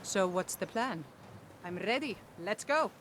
So what's the plan? I'm ready. Let's go.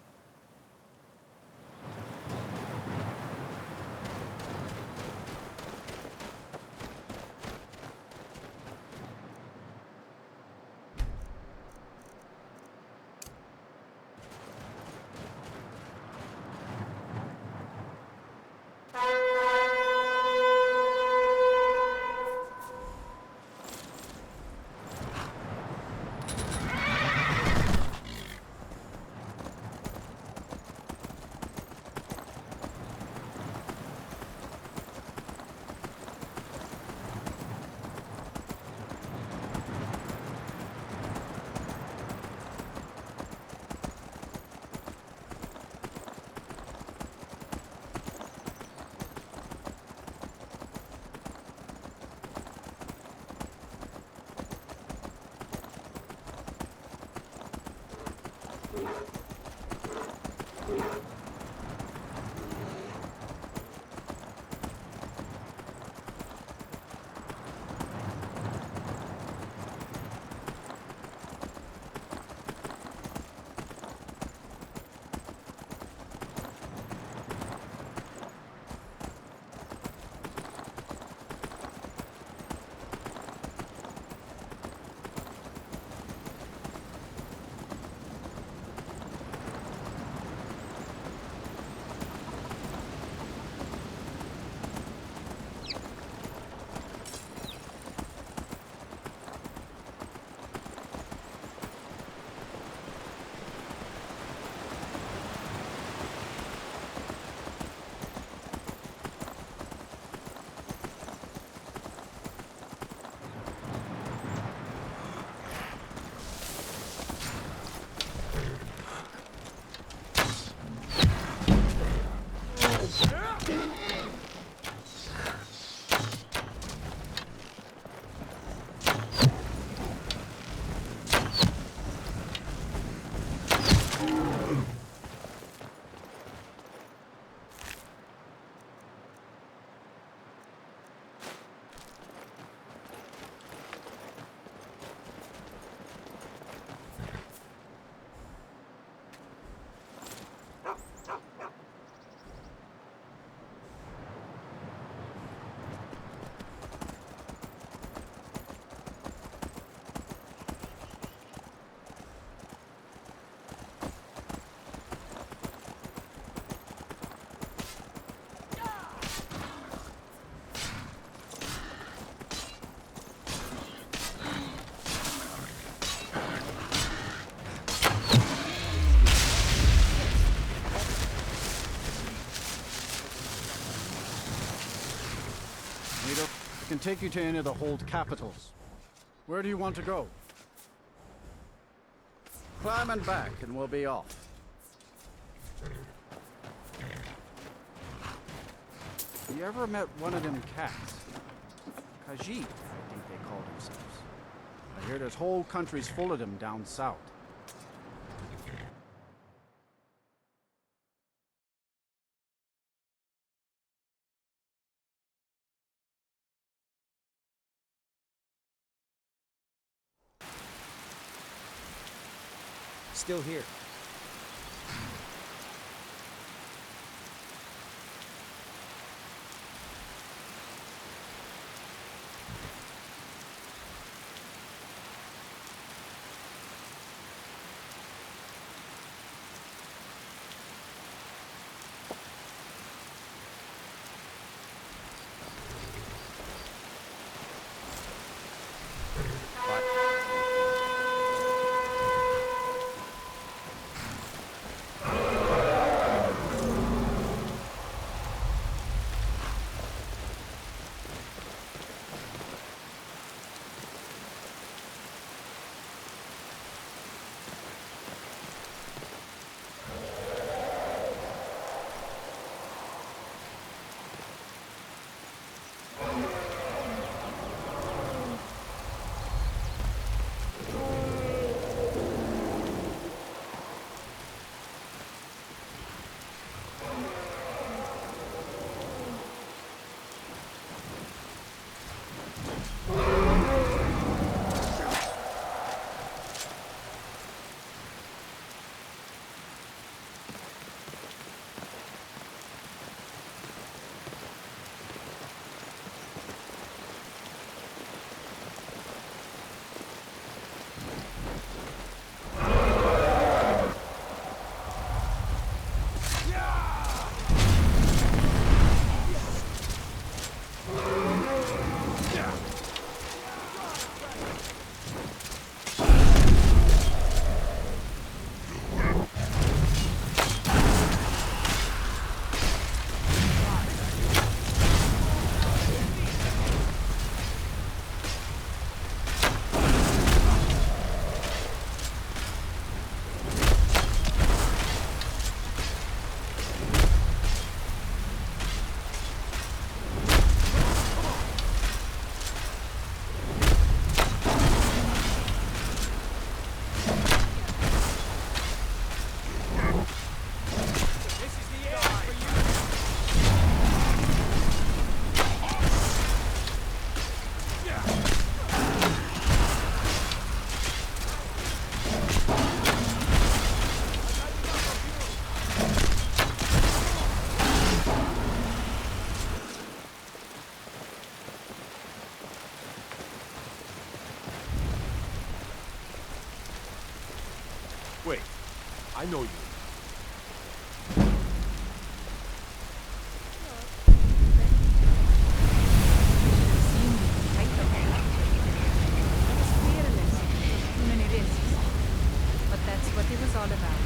Can take you to any of the hold capitals. Where do you want to go? Climb and back and we'll be off. You ever met one of them cats? Khajiit, I think they call themselves. I hear there's whole countries full of them down south. Still here. Wait, I know you. Seen me fight the whole lot. I was fearless, took too many risks. But that's what it was all about.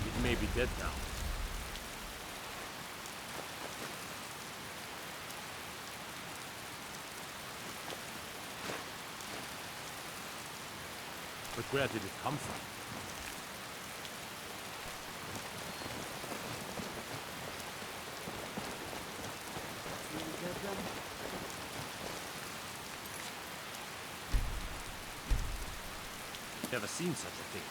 It may be dead now. But where did it come from? Never seen such a thing.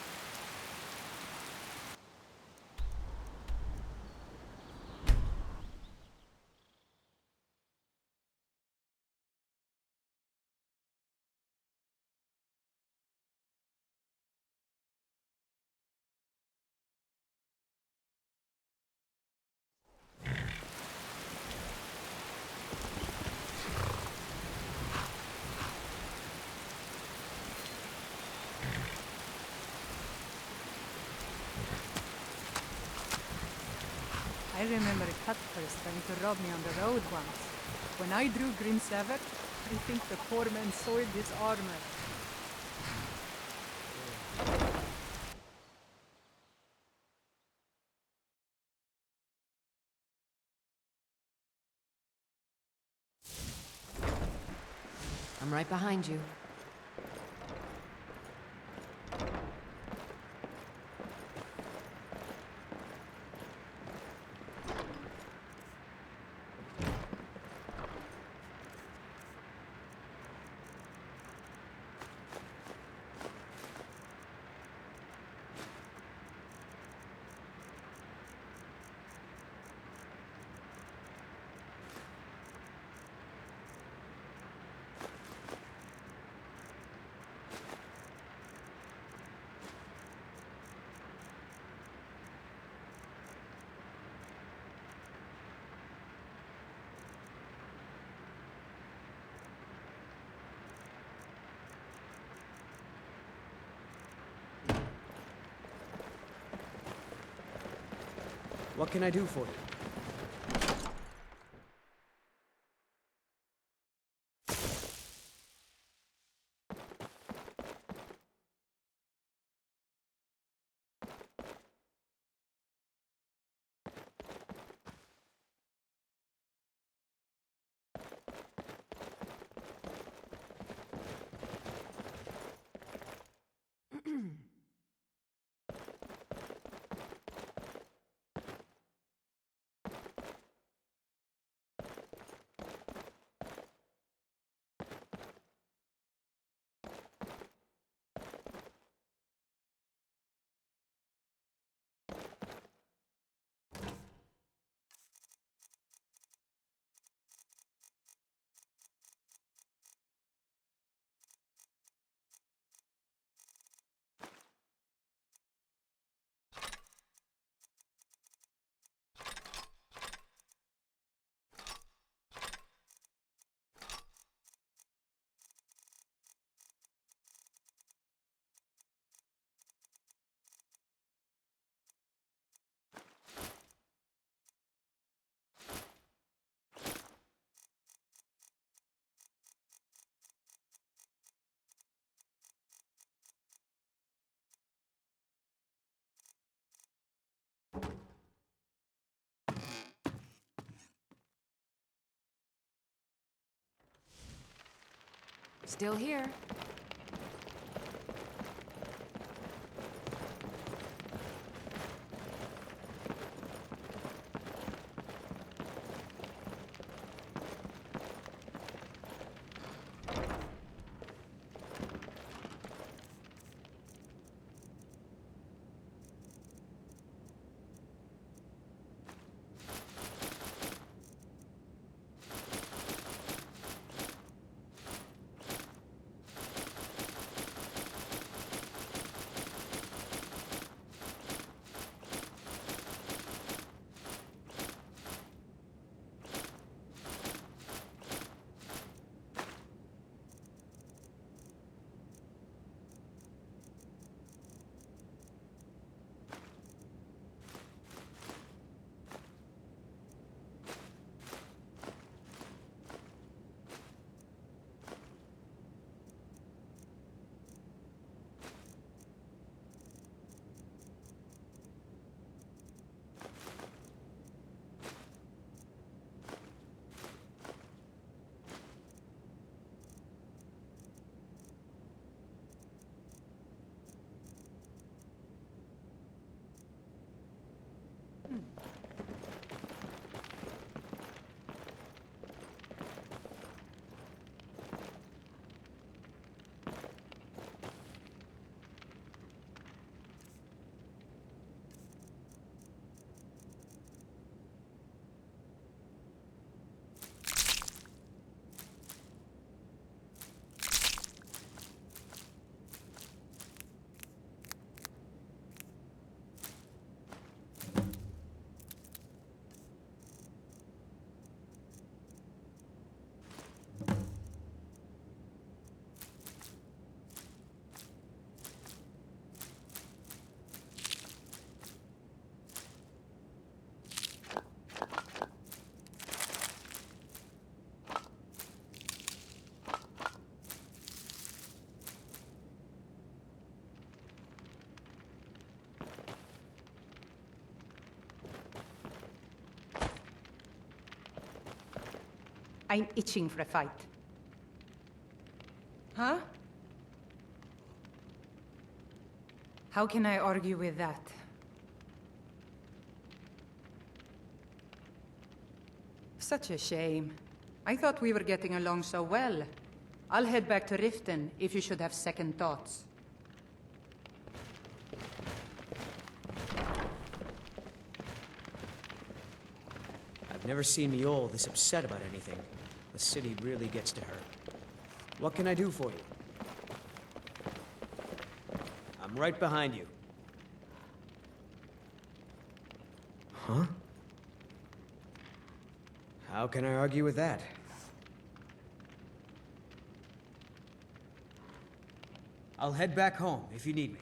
I remember Cutpurse trying to rob me on the road once. When I drew Grim Sever, I think the poor man soiled his armor. I'm right behind you. What can I do for you? Still here. I'm itching for a fight. Huh? How can I argue with that? Such a shame. I thought we were getting along so well. I'll head back to Riften if you should have second thoughts. I've never seen Miol this upset about anything. The city really gets to her. What can I do for you? I'm right behind you. Huh? How can I argue with that? I'll head back home if you need me.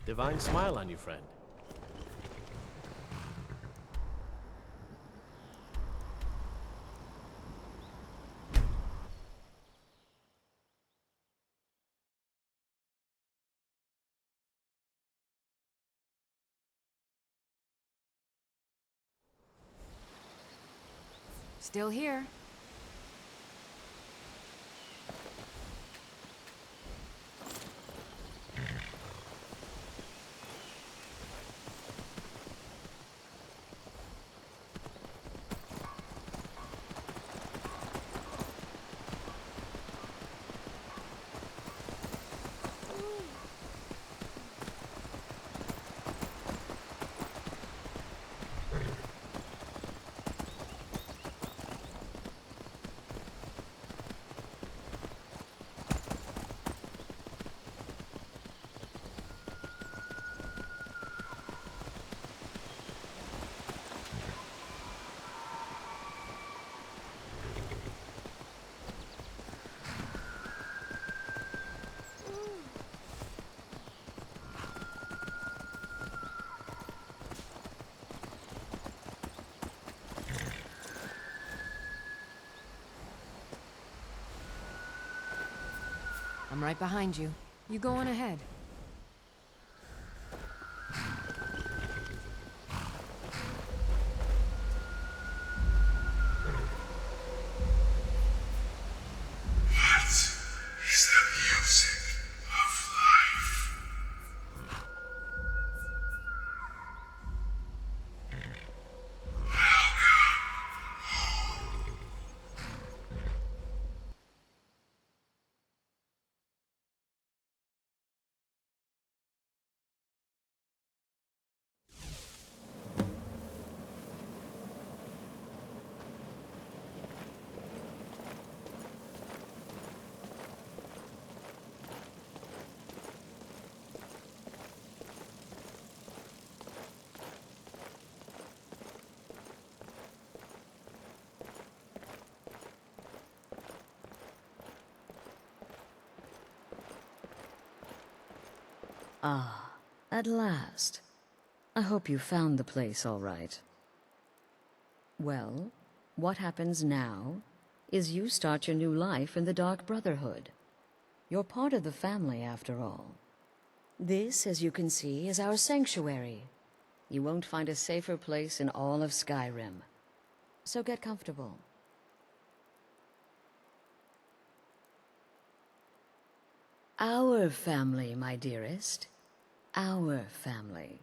Divine smile on you, friend. Still here. I'm right behind you. You go on ahead. Ah, at last. I hope you found the place all right. Well, what happens now is you start your new life in the Dark Brotherhood. You're part of the family, after all. This, as you can see, is our sanctuary. You won't find a safer place in all of Skyrim. So get comfortable. Our family, my dearest. Our family.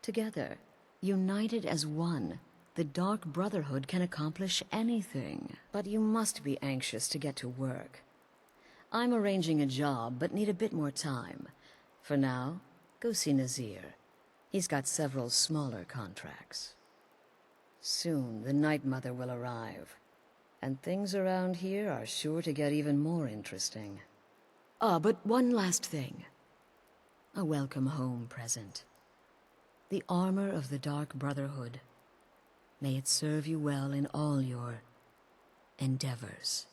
Together, united as one, the Dark Brotherhood can accomplish anything. But you must be anxious to get to work. I'm arranging a job, but need a bit more time. For now, go see Nazir. He's got several smaller contracts. Soon, the Night Mother will arrive. And things around here are sure to get even more interesting. Ah, but one last thing. A welcome home present. The armor of the Dark Brotherhood. May it serve you well in all your endeavors.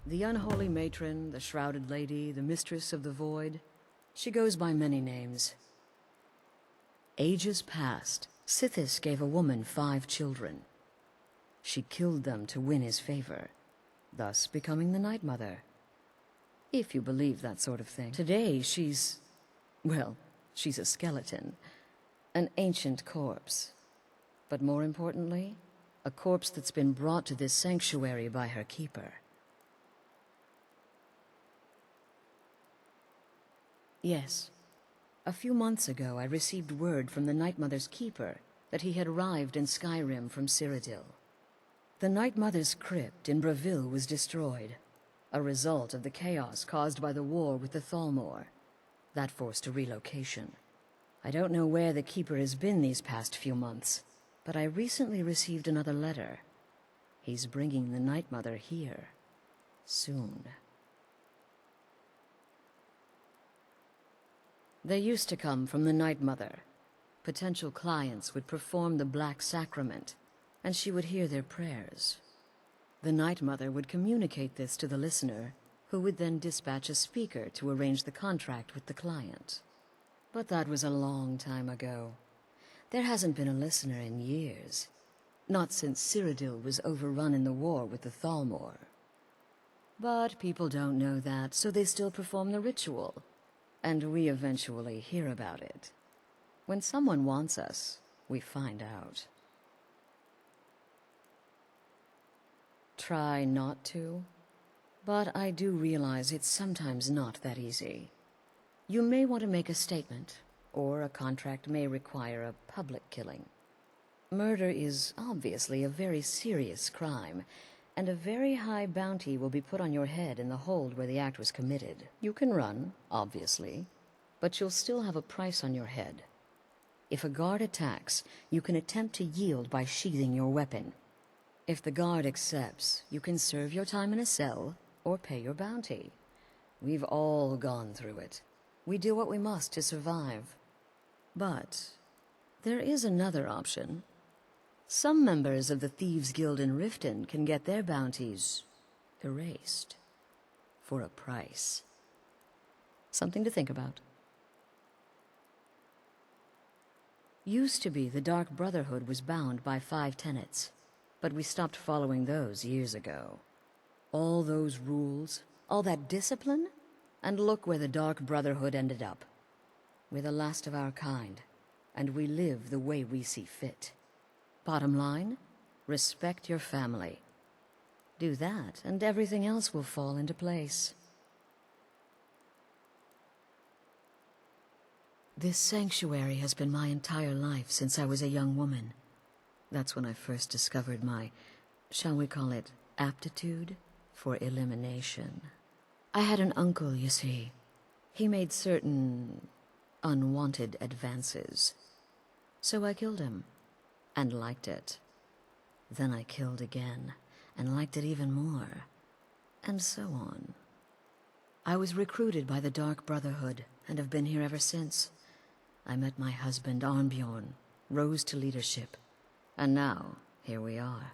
The unholy matron, the shrouded lady, the mistress of the void. She goes by many names. Ages past, Sithis gave a woman 5 children. She killed them to win his favor, thus becoming the Night Mother. If you believe that sort of thing. Today, she's a skeleton. An ancient corpse. But more importantly, a corpse that's been brought to this sanctuary by her keeper. Yes. A few months ago, I received word from the Night Mother's keeper that he had arrived in Skyrim from Cyrodiil. The Night Mother's crypt in Bravil was destroyed, a result of the chaos caused by the war with the Thalmor. That forced a relocation. I don't know where the keeper has been these past few months, but I recently received another letter. He's bringing the Night Mother here. Soon. They used to come from the Night Mother. Potential clients would perform the Black Sacrament, and she would hear their prayers. The Night Mother would communicate this to the listener, who would then dispatch a speaker to arrange the contract with the client. But that was a long time ago. There hasn't been a listener in years. Not since Cyrodiil was overrun in the war with the Thalmor. But people don't know that, so they still perform the ritual. And we eventually hear about it. When someone wants us, we find out. Try not to, but I do realize it's sometimes not that easy. You may want to make a statement, or a contract may require a public killing. Murder is obviously a very serious crime, and a very high bounty will be put on your head in the hold where the act was committed. You can run, obviously, but you'll still have a price on your head. If a guard attacks, you can attempt to yield by sheathing your weapon. If the guard accepts, you can serve your time in a cell or pay your bounty. We've all gone through it. We do what we must to survive. But there is another option. Some members of the Thieves' Guild in Riften can get their bounties erased for a price. Something to think about. Used to be the Dark Brotherhood was bound by 5 tenets, but we stopped following those years ago. All those rules, all that discipline, and look where the Dark Brotherhood ended up. We're the last of our kind, and we live the way we see fit. Bottom line, respect your family. Do that, and everything else will fall into place. This sanctuary has been my entire life since I was a young woman. That's when I first discovered my, shall we call it, aptitude for elimination. I had an uncle, you see. He made certain unwanted advances. So I killed him. And liked it. Then I killed again, and liked it even more. And so on. I was recruited by the Dark Brotherhood, and have been here ever since. I met my husband, Arnbjorn, rose to leadership, and now, here we are.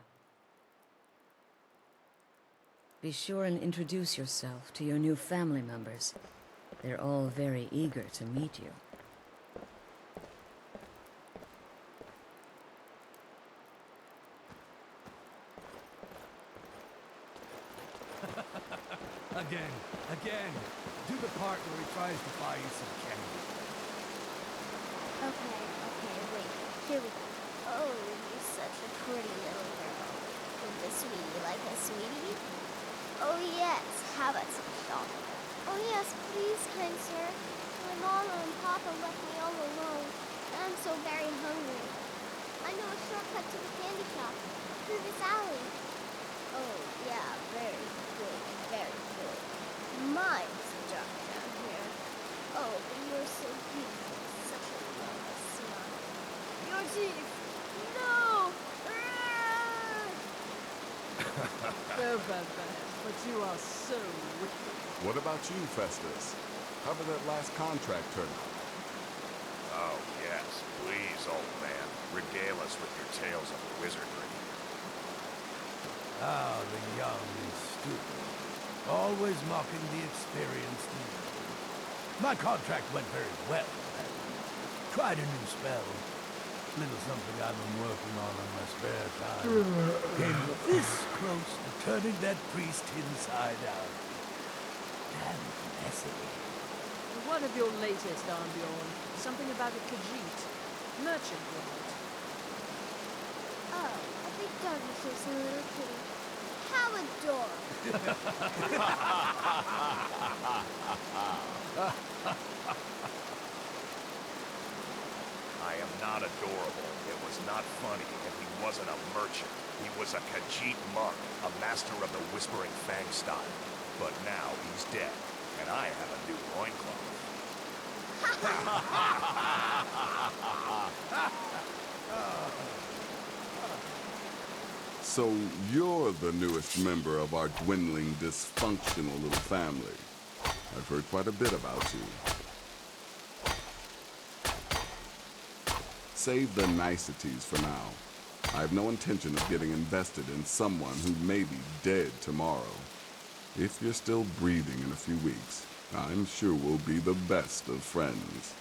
Be sure and introduce yourself to your new family members. They're all very eager to meet you. Again. Do the part where he tries to buy you some candy. Okay, wait. Here we go. Oh, you're such a pretty little girl. With the sweetie like a sweetie? Oh, yes. How about some chocolate? Oh, yes, please, kind sir. My mama and papa left me all alone, and I'm so very hungry. I know a shortcut to the candy shop, through this alley. Oh, yeah, very good, very good. Mine's dark down here. Oh, but you're so beautiful. Such a lovely smile. Your teeth! No! Go, Bubba. But you are so wicked. What about you, Festus? How did that last contract turn out? Oh, yes. Please, old man. Regale us with your tales of wizardry. Ah, the young and stupid. Always mocking the experienced and old. My contract went very well. Tried a new spell. Little something I've been working on in my spare time. Came this close to turning that priest inside out. Damn messy. What of your latest, Armbjorn? Something about a Khajiit. Merchant world. Oh, a big doggy kissing a little kitty. How adorable. I am not adorable. It was not funny, and he wasn't a merchant. He was a Khajiit monk, a master of the Whispering Fang style. But now he's dead, and I have a new loincloth. So you're the newest member of our dwindling, dysfunctional little family. I've heard quite a bit about you. Save the niceties for now. I have no intention of getting invested in someone who may be dead tomorrow. If you're still breathing in a few weeks, I'm sure we'll be the best of friends.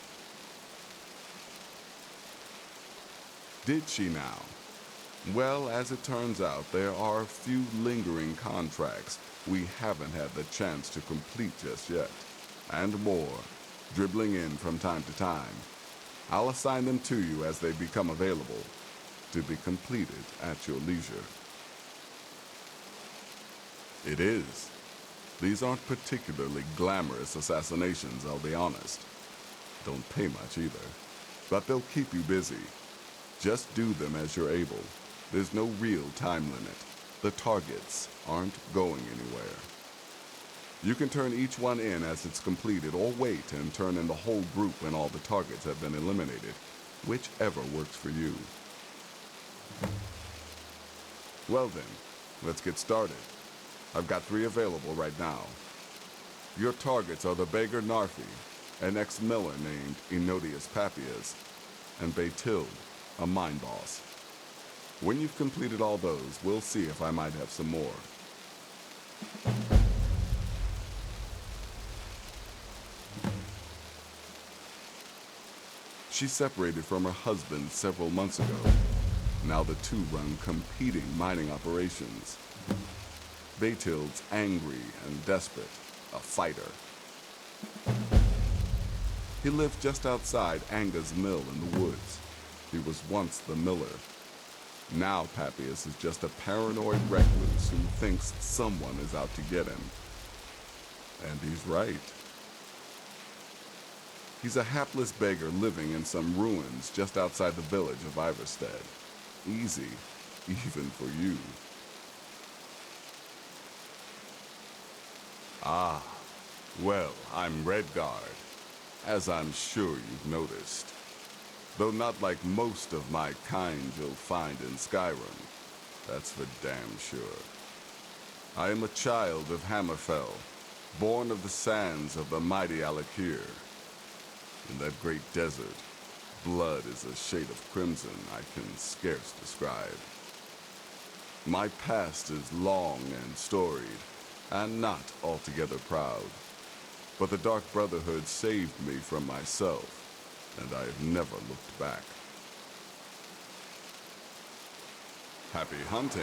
Did she now? Well, as it turns out, there are a few lingering contracts we haven't had the chance to complete just yet. And more, dribbling in from time to time. I'll assign them to you as they become available, to be completed at your leisure. It is. These aren't particularly glamorous assassinations, I'll be honest. Don't pay much either. But they'll keep you busy. Just do them as you're able. There's no real time limit. The targets aren't going anywhere. You can turn each one in as it's completed, or wait and turn in the whole group when all the targets have been eliminated, whichever works for you. Well then, let's get started. I've got 3 available right now. Your targets are the beggar Narfi, an ex-miller named Enodius Papias, and Baytil, a mine boss. When you've completed all those, we'll see if I might have some more. She separated from her husband several months ago. Now the two run competing mining operations. Baytil's angry and desperate, a fighter. He lived just outside Anga's mill in the woods. He was once the miller. Now Papias is just a paranoid recluse who thinks someone is out to get him. And he's right. He's a hapless beggar living in some ruins just outside the village of Iverstead. Easy, even for you. Ah, well, I'm Redguard, as I'm sure you've noticed. Though not like most of my kind you'll find in Skyrim, that's for damn sure. I am a child of Hammerfell, born of the sands of the mighty Alakir. In that great desert, blood is a shade of crimson I can scarce describe. My past is long and storied, and not altogether proud. But the Dark Brotherhood saved me from myself, and I have never looked back. Happy hunting.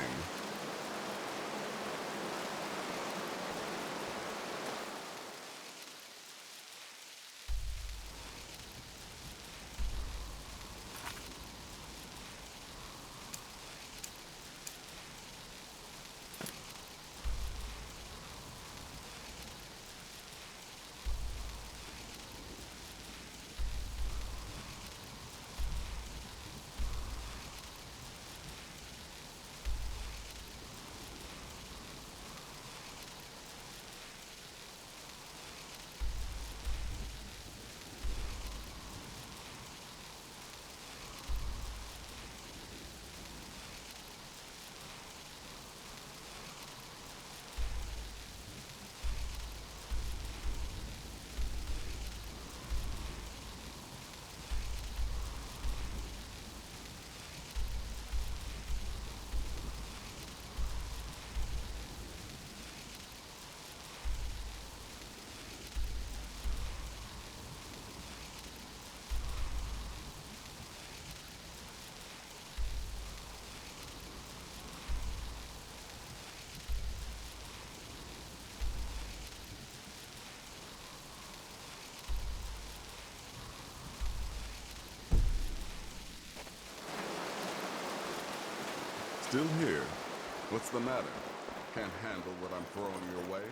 Still here? What's the matter? Can't handle what I'm throwing your way?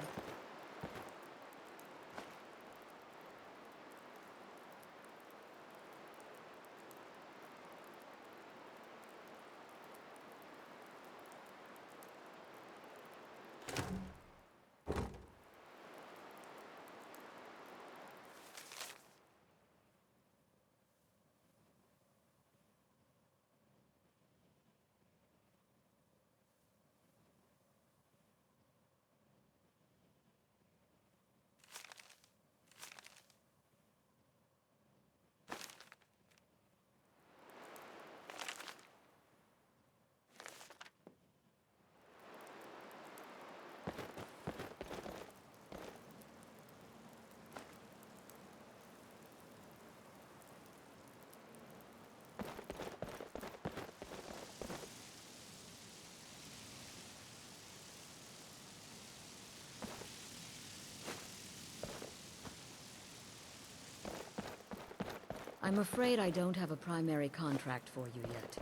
I'm afraid I don't have a primary contract for you yet.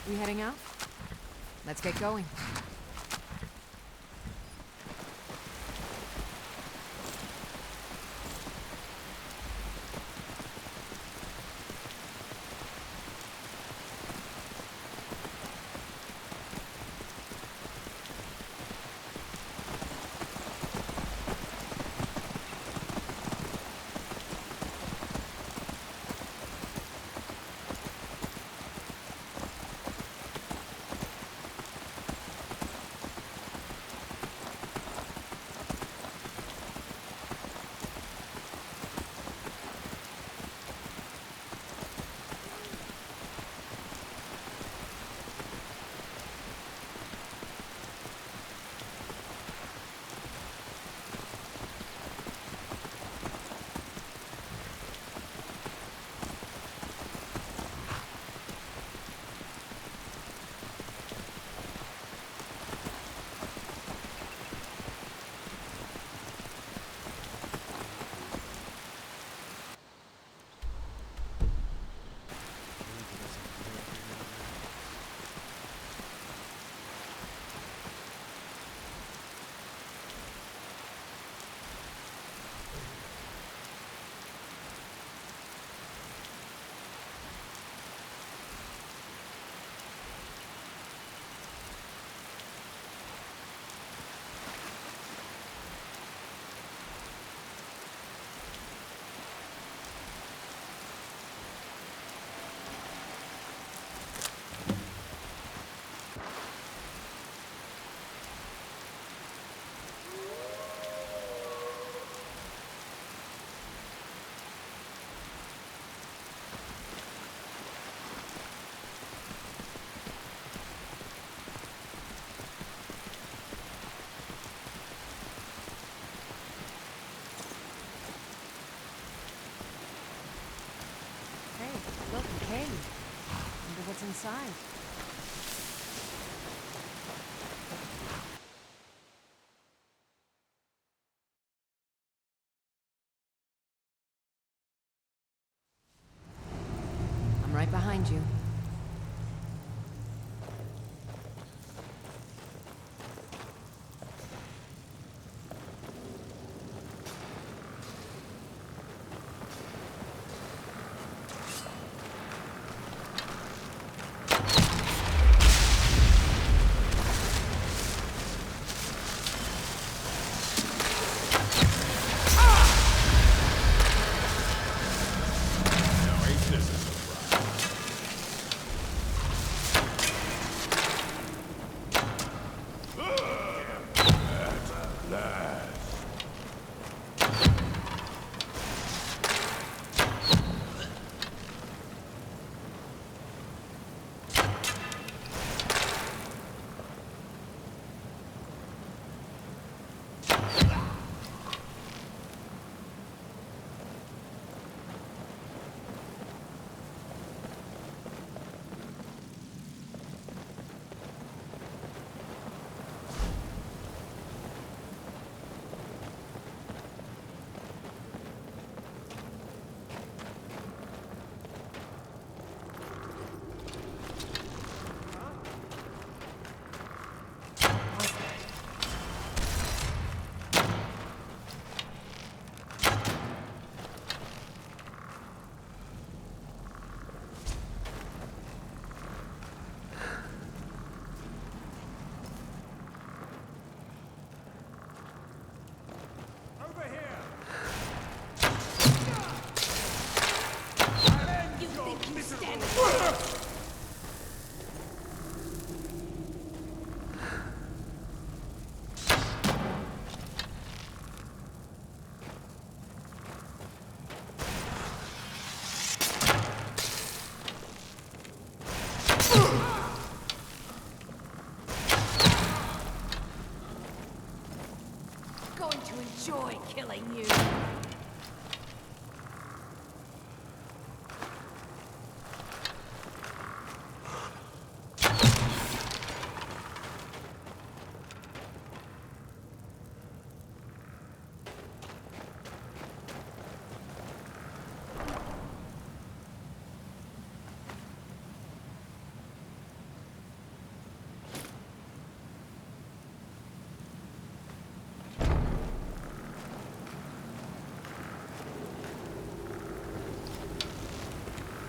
We heading out? Let's get going. Look, a cave. Wonder what's inside. I'm right behind you. enjoy killing you.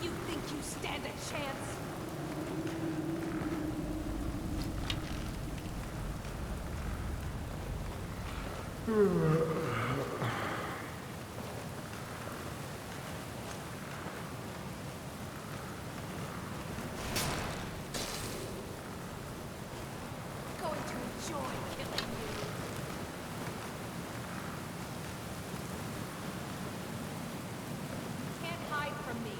You think you stand a chance? Going to enjoy killing you. Can't hide from me.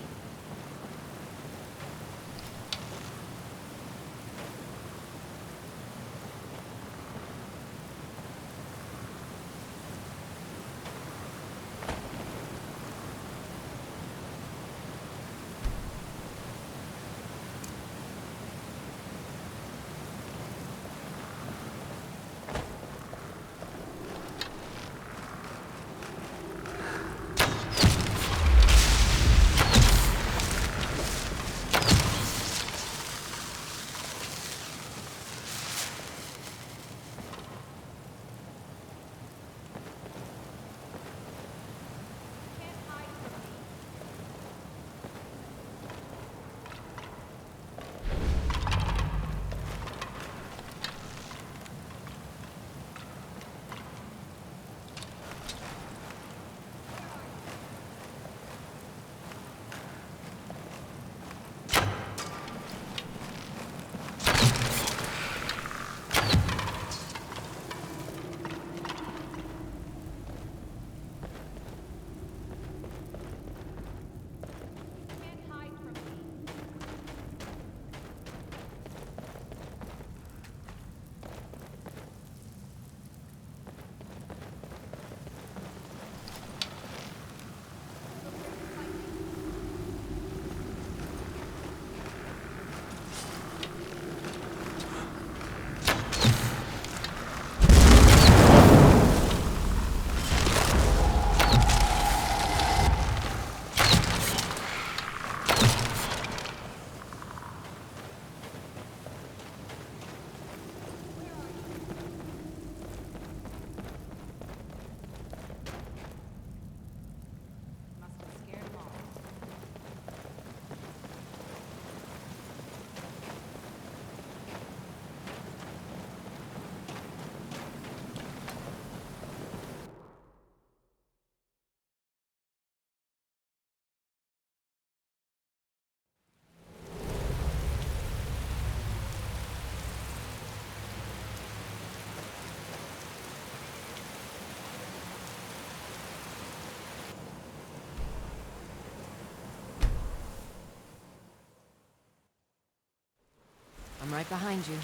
I'm right behind you.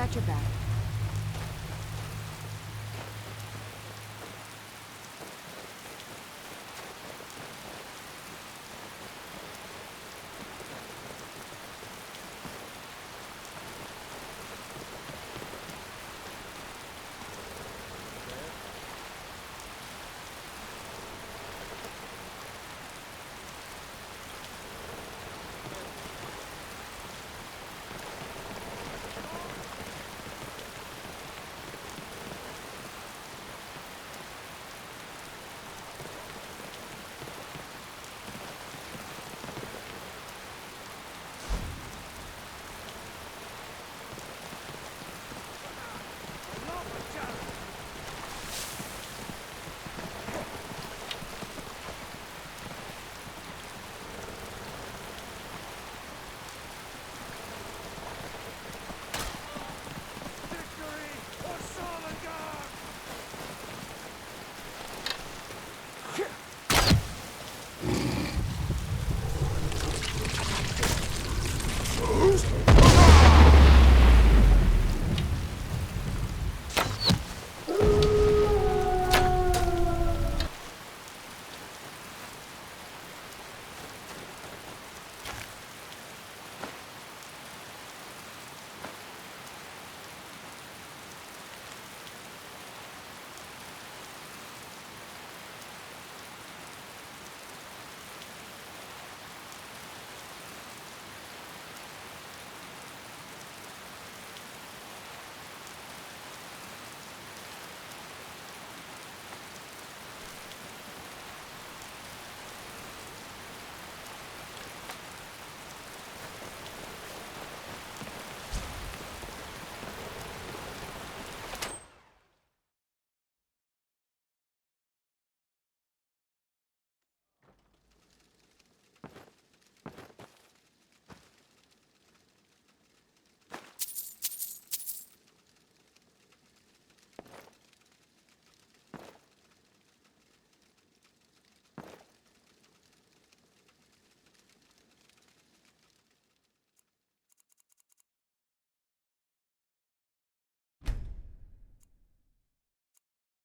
got your back.